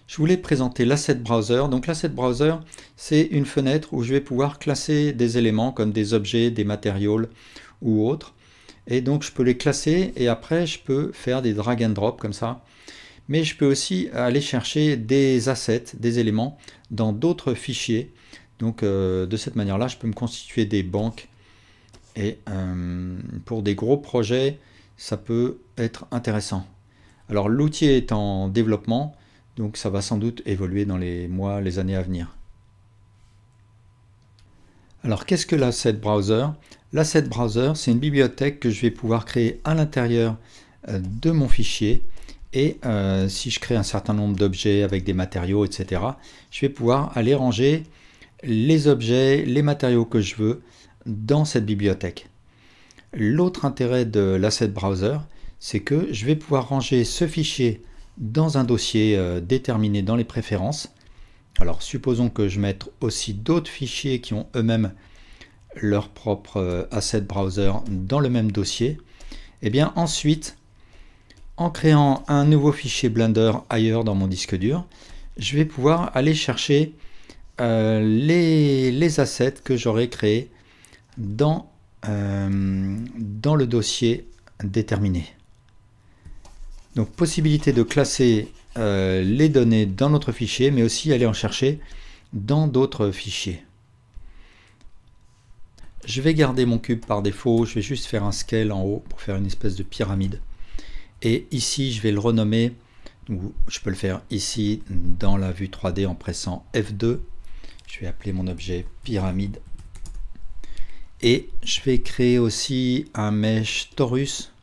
Je voulais présenter l'Asset Browser. Donc l'Asset Browser, c'est une fenêtre où je vais pouvoir classer des éléments comme des objets, des matériaux ou autres. Et donc je peux les classer et après je peux faire des drag and drop comme ça. Mais je peux aussi aller chercher des assets, des éléments dans d'autres fichiers. Donc de cette manière-là, je peux me constituer des banques. Et pour des gros projets, ça peut être intéressant. Alors l'outil est en développement. Donc ça va sans doute évoluer dans les mois, les années à venir. Alors qu'est-ce que l'Asset Browser? L'Asset Browser, c'est une bibliothèque que je vais pouvoir créer à l'intérieur de mon fichier. Et si je crée un certain nombre d'objets avec des matériaux, etc., je vais pouvoir aller ranger les objets, les matériaux que je veux dans cette bibliothèque. L'autre intérêt de l'Asset Browser, c'est que je vais pouvoir ranger ce fichier dans un dossier déterminé dans les préférences. Alors supposons que je mette aussi d'autres fichiers qui ont eux-mêmes leur propre Asset Browser dans le même dossier. Et bien ensuite, en créant un nouveau fichier Blender ailleurs dans mon disque dur, je vais pouvoir aller chercher les assets que j'aurai créés dans le dossier déterminé. Donc possibilité de classer les données dans notre fichier, mais aussi aller en chercher dans d'autres fichiers. Je vais garder mon cube par défaut, je vais juste faire un scale en haut pour faire une espèce de pyramide. Et ici, je vais le renommer, donc je peux le faire ici dans la vue 3D en pressant F2. Je vais appeler mon objet pyramide. Et je vais créer aussi un mesh torus.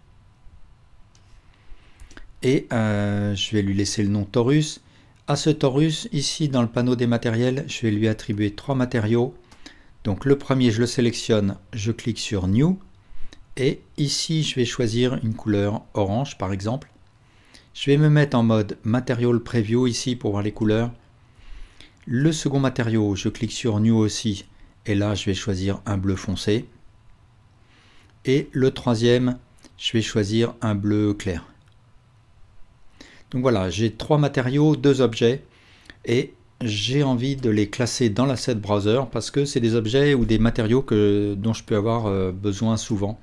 Et je vais lui laisser le nom torus. À ce torus, ici dans le panneau des matériels, je vais lui attribuer 3 matériaux. Donc le premier, je le sélectionne, je clique sur New. Et ici, je vais choisir une couleur orange par exemple. Je vais me mettre en mode Material Preview ici pour voir les couleurs. Le second matériau, je clique sur New aussi. Et là, je vais choisir un bleu foncé. Et le troisième, je vais choisir un bleu clair. Donc voilà, j'ai 3 matériaux, 2 objets et j'ai envie de les classer dans l'Asset Browser parce que c'est des objets ou des matériaux dont je peux avoir besoin souvent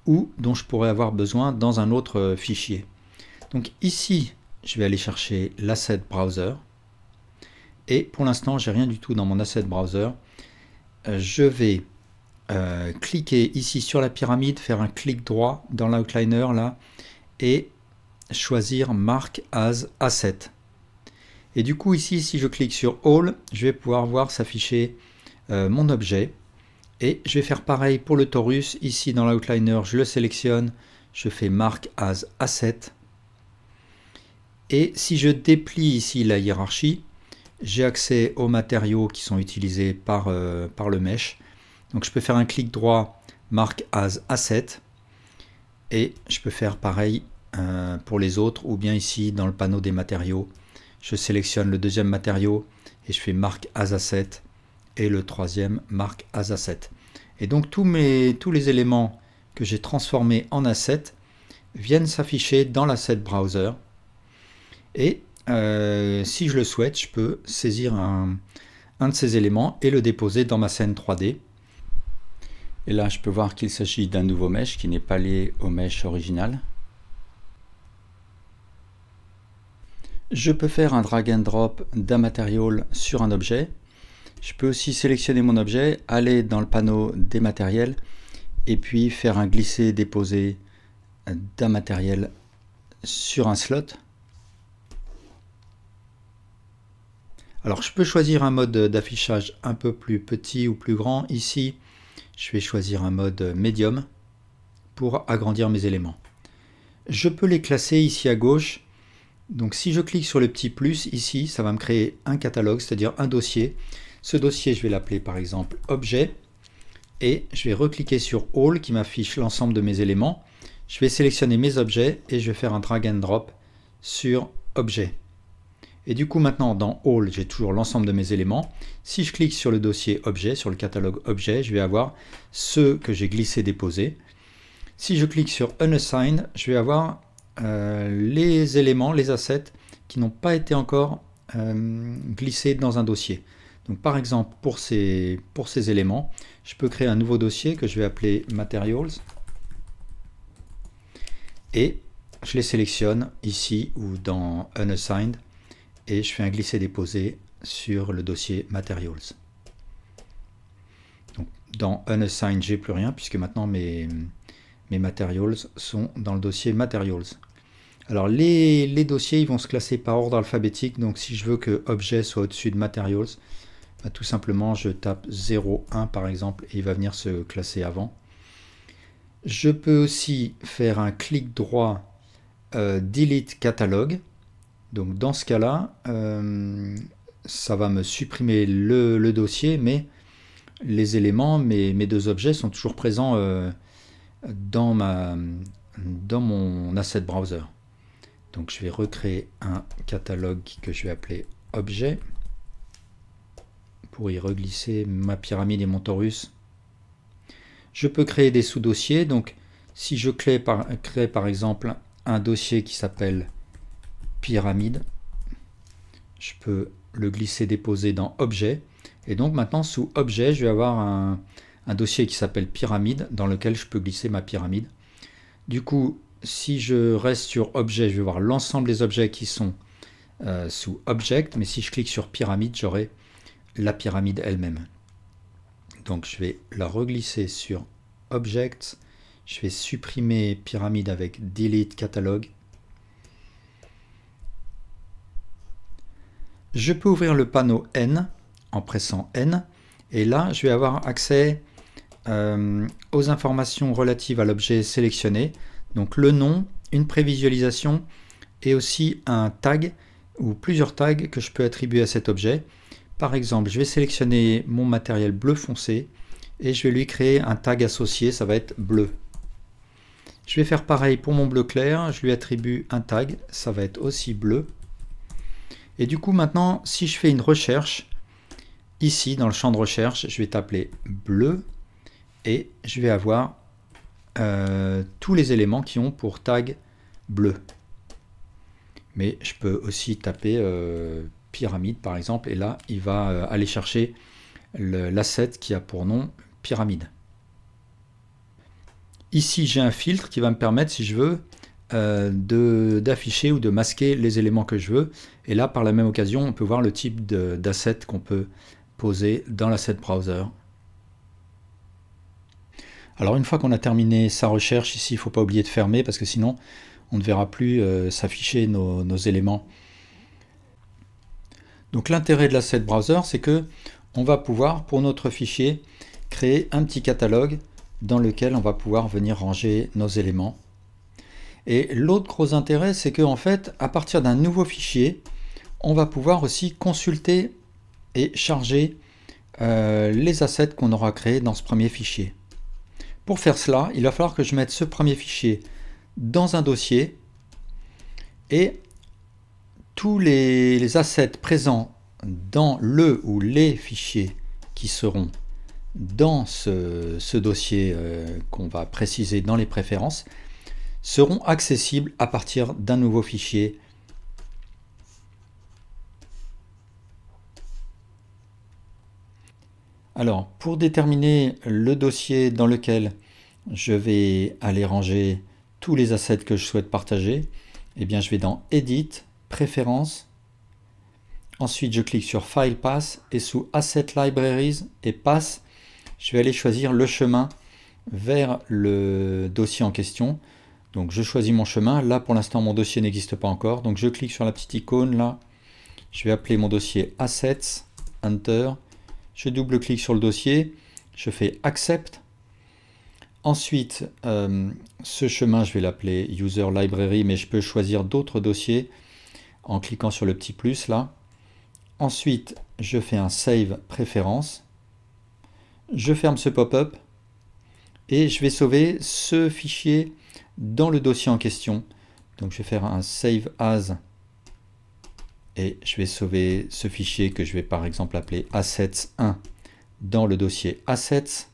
ou dont je pourrais avoir besoin dans un autre fichier. Donc ici, je vais aller chercher l'Asset Browser et pour l'instant, j'ai rien du tout dans mon Asset Browser. Je vais cliquer ici sur la pyramide, faire un clic droit dans l'outliner là et choisir Mark as Asset. Et du coup ici, si je clique sur All, je vais pouvoir voir s'afficher mon objet. Et je vais faire pareil pour le torus. Ici dans l'outliner, je le sélectionne, je fais Mark as Asset. Et si je déplie ici la hiérarchie, j'ai accès aux matériaux qui sont utilisés par le mesh. Donc je peux faire un clic droit, Mark as Asset. Et je peux faire pareil pour les autres, ou bien ici dans le panneau des matériaux, je sélectionne le deuxième matériau et je fais Mark as Asset et le troisième Mark as Asset. Et donc tous les éléments que j'ai transformés en Asset viennent s'afficher dans l'Asset Browser. Et si je le souhaite, je peux saisir un de ces éléments et le déposer dans ma scène 3D. Et là, je peux voir qu'il s'agit d'un nouveau mesh qui n'est pas lié au mesh original. Je peux faire un drag and drop d'un matériau sur un objet. Je peux aussi sélectionner mon objet, aller dans le panneau des matériels et puis faire un glisser-déposer d'un matériel sur un slot. Alors je peux choisir un mode d'affichage un peu plus petit ou plus grand. Ici, je vais choisir un mode médium pour agrandir mes éléments. Je peux les classer ici à gauche. Donc si je clique sur le petit plus ici, ça va me créer un catalogue, c'est-à-dire un dossier. Ce dossier, je vais l'appeler par exemple objet et je vais recliquer sur All qui m'affiche l'ensemble de mes éléments. Je vais sélectionner mes objets et je vais faire un drag and drop sur objet. Et du coup, maintenant, dans All, j'ai toujours l'ensemble de mes éléments. Si je clique sur le dossier Objet, sur le catalogue Objet, je vais avoir ceux que j'ai glissés-déposés. Si je clique sur Unassigned, je vais avoir les éléments, les assets qui n'ont pas été encore glissés dans un dossier. Donc par exemple, pour ces éléments, je peux créer un nouveau dossier que je vais appeler Materials. Et je les sélectionne ici ou dans Unassigned. Et je fais un glisser-déposer sur le dossier Materials. Donc, dans Unassigned, j'ai plus rien puisque maintenant mes Materials sont dans le dossier Materials. Alors les dossiers ils vont se classer par ordre alphabétique, donc si je veux que Objet soit au-dessus de Materials, bah, tout simplement je tape 0, 1 par exemple et il va venir se classer avant. Je peux aussi faire un clic droit Delete Catalogue. Donc dans ce cas-là, ça va me supprimer le dossier, mais les éléments, mes deux objets sont toujours présents dans mon asset browser. Donc je vais recréer un catalogue que je vais appeler Objet pour y reglisser ma pyramide et mon torus. Je peux créer des sous-dossiers. Donc si je crée par exemple un dossier qui s'appelle pyramide, je peux le glisser déposer dans Objet et donc maintenant sous Objet je vais avoir un dossier qui s'appelle pyramide dans lequel je peux glisser ma pyramide. Du coup si je reste sur Objet je vais voir l'ensemble des objets qui sont sous Object, mais si je clique sur pyramide j'aurai la pyramide elle-même. Donc je vais la reglisser sur Object, je vais supprimer pyramide avec Delete Catalogue. Je peux ouvrir le panneau N en pressant N et là je vais avoir accès aux informations relatives à l'objet sélectionné, donc le nom, une prévisualisation et aussi un tag ou plusieurs tags que je peux attribuer à cet objet. Par exemple, je vais sélectionner mon matériel bleu foncé et je vais lui créer un tag associé, ça va être bleu. Je vais faire pareil pour mon bleu clair, je lui attribue un tag, ça va être aussi bleu. Et du coup maintenant, si je fais une recherche, ici dans le champ de recherche, je vais taper bleu et je vais avoir tous les éléments qui ont pour tag bleu. Mais je peux aussi taper pyramide par exemple, et là il va aller chercher l'asset qui a pour nom pyramide. Ici j'ai un filtre qui va me permettre, si je veux, d'afficher ou de masquer les éléments que je veux. Et là, par la même occasion, on peut voir le type d'asset qu'on peut poser dans l'asset browser. Alors une fois qu'on a terminé sa recherche, ici il ne faut pas oublier de fermer parce que sinon on ne verra plus s'afficher nos éléments. Donc l'intérêt de l'asset browser, c'est que on va pouvoir, pour notre fichier, créer un petit catalogue dans lequel on va pouvoir venir ranger nos éléments. Et l'autre gros intérêt, c'est qu'en fait, à partir d'un nouveau fichier, on va pouvoir aussi consulter et charger les assets qu'on aura créés dans ce premier fichier. Pour faire cela, il va falloir que je mette ce premier fichier dans un dossier et tous les assets présents dans le ou les fichiers qui seront dans ce dossier qu'on va préciser dans les préférences seront accessibles à partir d'un nouveau fichier. Alors, pour déterminer le dossier dans lequel je vais aller ranger tous les assets que je souhaite partager, eh bien, je vais dans Edit, Préférences. Ensuite, je clique sur File Path et sous Asset Libraries et Path, je vais aller choisir le chemin vers le dossier en question. Donc, je choisis mon chemin. Là, pour l'instant, mon dossier n'existe pas encore. Donc, je clique sur la petite icône là. Je vais appeler mon dossier Assets, Enter. Je double-clique sur le dossier. Je fais Accept. Ensuite, ce chemin, je vais l'appeler User Library, mais je peux choisir d'autres dossiers en cliquant sur le petit plus là. Ensuite, je fais un Save Préférences. Je ferme ce pop-up et je vais sauver ce fichier dans le dossier en question. Donc, je vais faire un Save As et je vais sauver ce fichier que je vais par exemple appeler assets1 dans le dossier assets.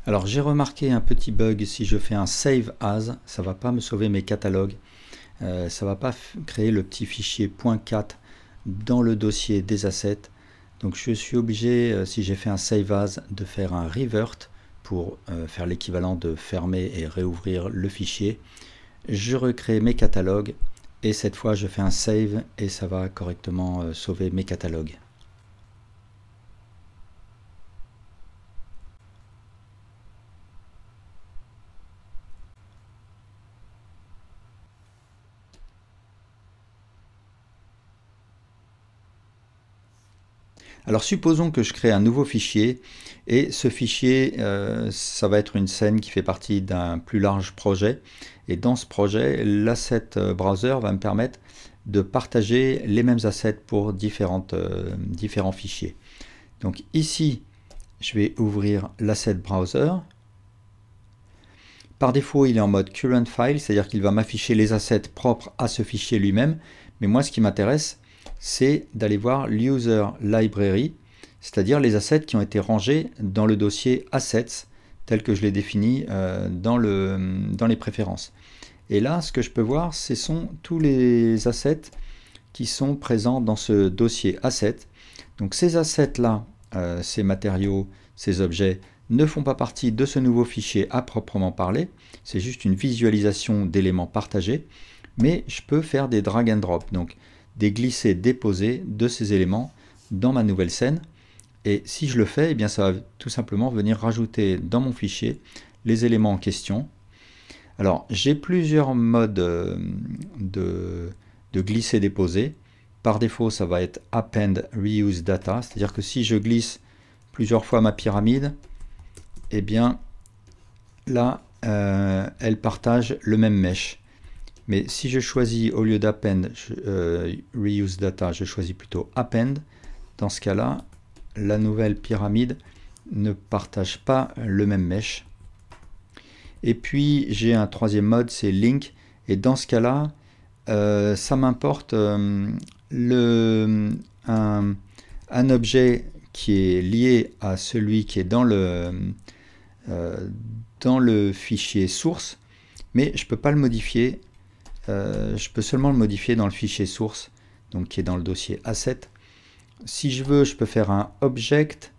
Alors j'ai remarqué un petit bug, si je fais un save as, ça ne va pas me sauver mes catalogues, ça ne va pas créer le petit fichier .cat dans le dossier des assets. Donc je suis obligé, si j'ai fait un save as, de faire un revert pour faire l'équivalent de fermer et réouvrir le fichier. Je recrée mes catalogues et cette fois je fais un save et ça va correctement sauver mes catalogues. Alors supposons que je crée un nouveau fichier et ce fichier, ça va être une scène qui fait partie d'un plus large projet. Et dans ce projet, l'asset browser va me permettre de partager les mêmes assets pour différents fichiers. Donc ici, je vais ouvrir l'asset browser. Par défaut, il est en mode current file, c'est-à-dire qu'il va m'afficher les assets propres à ce fichier lui-même. Mais moi, ce qui m'intéresse, c'est d'aller voir l'user library, c'est-à-dire les assets qui ont été rangés dans le dossier assets, tel que je l'ai défini dans les préférences. Et là, ce que je peux voir, ce sont tous les assets qui sont présents dans ce dossier assets. Donc ces assets-là, ces matériaux, ces objets, ne font pas partie de ce nouveau fichier à proprement parler. C'est juste une visualisation d'éléments partagés. Mais je peux faire des drag and drop, donc des glisser-déposer de ces éléments dans ma nouvelle scène. Et si je le fais, eh bien ça va tout simplement venir rajouter dans mon fichier les éléments en question. Alors, j'ai plusieurs modes de glisser-déposer. Par défaut, ça va être append reuse data, c'est-à-dire que si je glisse plusieurs fois ma pyramide, eh bien là, elle partage le même mesh. Mais si je choisis, au lieu d'append reuse data, je choisis plutôt append, dans ce cas-là, la nouvelle pyramide ne partage pas le même mesh. Et puis j'ai un troisième mode, c'est link, et dans ce cas-là, ça m'importe un objet qui est lié à celui qui est dans le fichier source, mais je ne peux pas le modifier. Je peux seulement le modifier dans le fichier source, donc qui est dans le dossier asset. Si je veux, je peux faire un object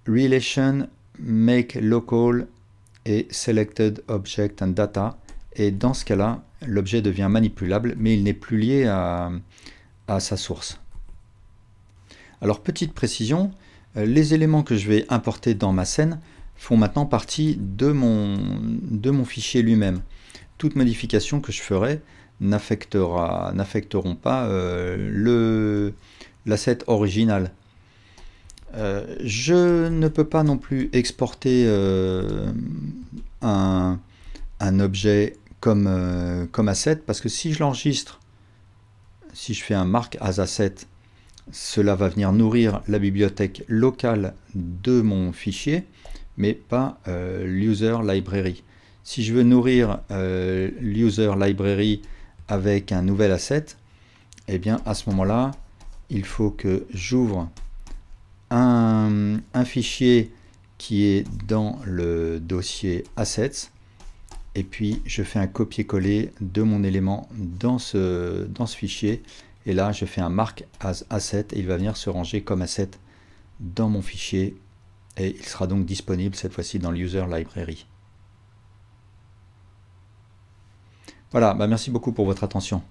relation make local et selected object and data, et dans ce cas-là, l'objet devient manipulable, mais il n'est plus lié à sa source. Alors petite précision, les éléments que je vais importer dans ma scène font maintenant partie de mon fichier lui-même. Toute modification que je ferai n'affecteront pas l'asset original. Je ne peux pas non plus exporter un objet comme asset, parce que si je l'enregistre, si je fais un mark as asset, cela va venir nourrir la bibliothèque locale de mon fichier, mais pas l'user library. Si je veux nourrir l'user library avec un nouvel asset, eh bien à ce moment-là, il faut que j'ouvre un fichier qui est dans le dossier assets, et puis je fais un copier-coller de mon élément dans ce fichier, et là je fais un mark as asset, et il va venir se ranger comme asset dans mon fichier, et il sera donc disponible cette fois-ci dans l'user library. Voilà, merci beaucoup pour votre attention.